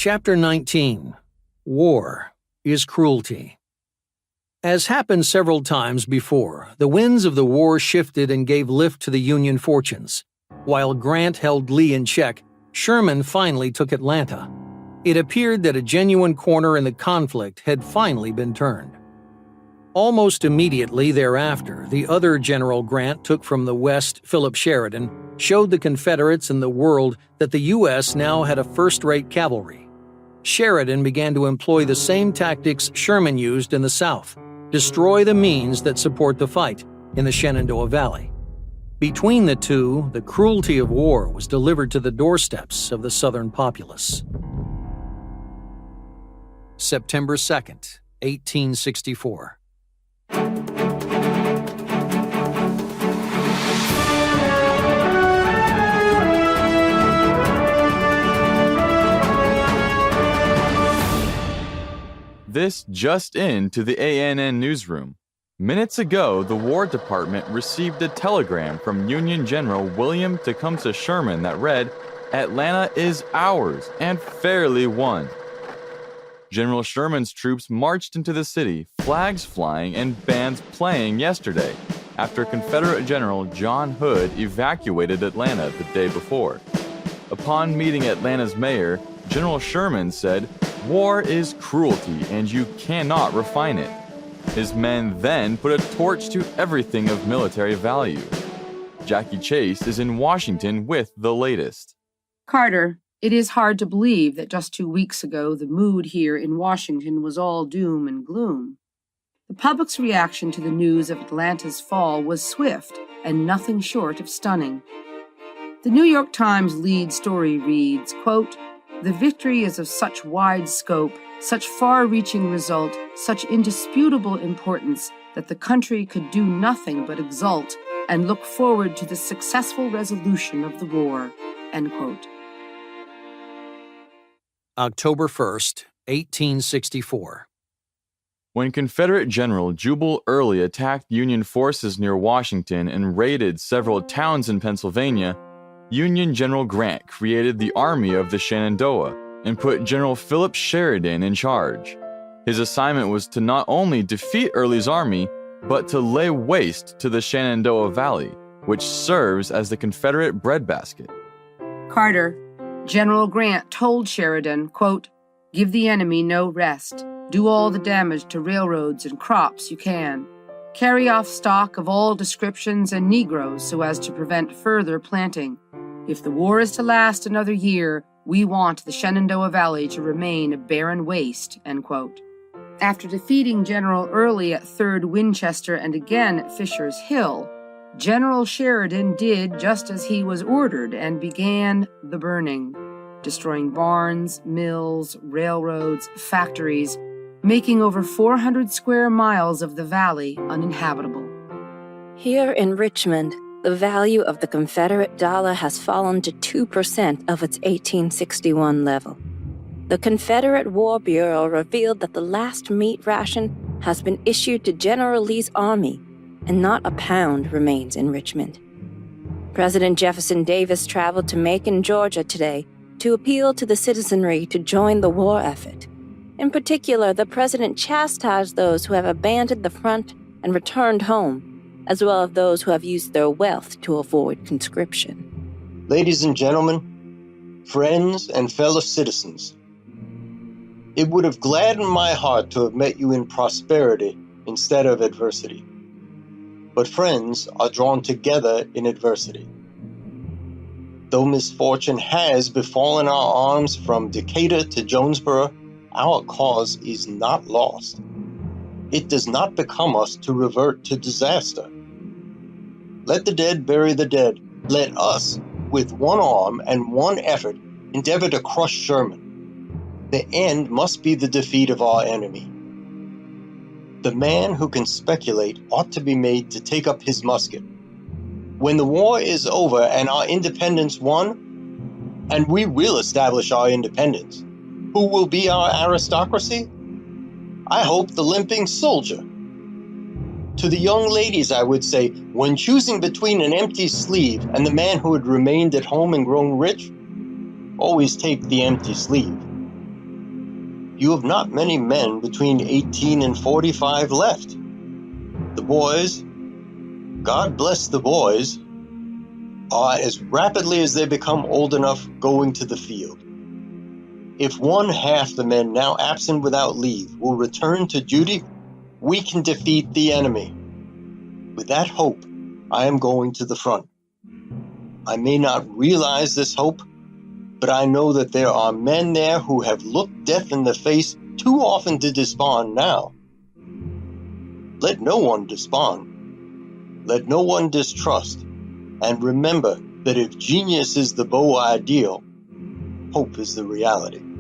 Chapter 19. War is Cruelty. As happened several times before, the winds of the war shifted and gave lift to the Union fortunes. While Grant held Lee in check, Sherman finally took Atlanta. It appeared that a genuine corner in the conflict had finally been turned. Almost immediately thereafter, the other General Grant took from the West, Philip Sheridan, showed the Confederates and the world that the U.S. now had a first-rate cavalry. Sheridan began to employ the same tactics Sherman used in the South: destroy the means that support the fight in the Shenandoah Valley. Between the two, the cruelty of war was delivered to the doorsteps of the Southern populace. September 2nd, 1864. This just in to the ANN newsroom. Minutes ago, the War Department received a telegram from Union General William Tecumseh Sherman that read, "Atlanta is ours and fairly won." General Sherman's troops marched into the city, flags flying and bands playing yesterday, after Confederate General John Hood evacuated Atlanta the day before. Upon meeting Atlanta's mayor, General Sherman said, "War is cruelty and you cannot refine it." His men then put a torch to everything of military value. Jackie Chase is in Washington with the latest. Carter, it is hard to believe that just 2 weeks ago the mood here in Washington was all doom and gloom. The public's reaction to the news of Atlanta's fall was swift and nothing short of stunning. The New York Times lead story reads, quote, "The victory is of such wide scope, such far-reaching result, such indisputable importance that the country could do nothing but exult and look forward to the successful resolution of the war." End quote. October 1st, 1864. When Confederate General Jubal Early attacked Union forces near Washington and raided several towns in Pennsylvania, Union General Grant created the Army of the Shenandoah and put General Philip Sheridan in charge. His assignment was to not only defeat Early's army, but to lay waste to the Shenandoah Valley, which serves as the Confederate breadbasket. Carter, General Grant told Sheridan, quote, "Give the enemy no rest. Do all the damage to railroads and crops you can. Carry off stock of all descriptions and Negroes so as to prevent further planting. If the war is to last another year, we want the Shenandoah Valley to remain a barren waste." End quote. After defeating General Early at 3rd Winchester and again at Fisher's Hill, General Sheridan did just as he was ordered and began the burning, destroying barns, mills, railroads, factories, making over 400 square miles of the valley uninhabitable. Here in Richmond, the value of the Confederate dollar has fallen to 2% of its 1861 level. The Confederate War Bureau revealed that the last meat ration has been issued to General Lee's army, and not a pound remains in Richmond. President Jefferson Davis traveled to Macon, Georgia today to appeal to the citizenry to join the war effort. In particular, the president chastised those who have abandoned the front and returned home, as well as those who have used their wealth to avoid conscription. Ladies and gentlemen, friends and fellow citizens, it would have gladdened my heart to have met you in prosperity instead of adversity. But friends are drawn together in adversity. Though misfortune has befallen our arms from Decatur to Jonesboro, our cause is not lost. It does not become us to revert to disaster. Let the dead bury the dead. Let us, with one arm and one effort, endeavor to crush Sherman. The end must be the defeat of our enemy. The man who can speculate ought to be made to take up his musket. When the war is over and our independence won, and we will establish our independence, who will be our aristocracy? I hope the limping soldier. To the young ladies, I would say, when choosing between an empty sleeve and the man who had remained at home and grown rich, always take the empty sleeve. you have not many men between 18 and 45 left. The boys, God bless the boys, are as rapidly as they become old enough going to the field. If one half the men now absent without leave will return to duty, we can defeat the enemy. With that hope, I am going to the front. I may not realize this hope, but I know that there are men there who have looked death in the face too often to despond now. Let no one despond. Let no one distrust. And remember that if genius is the beau ideal, hope is the reality.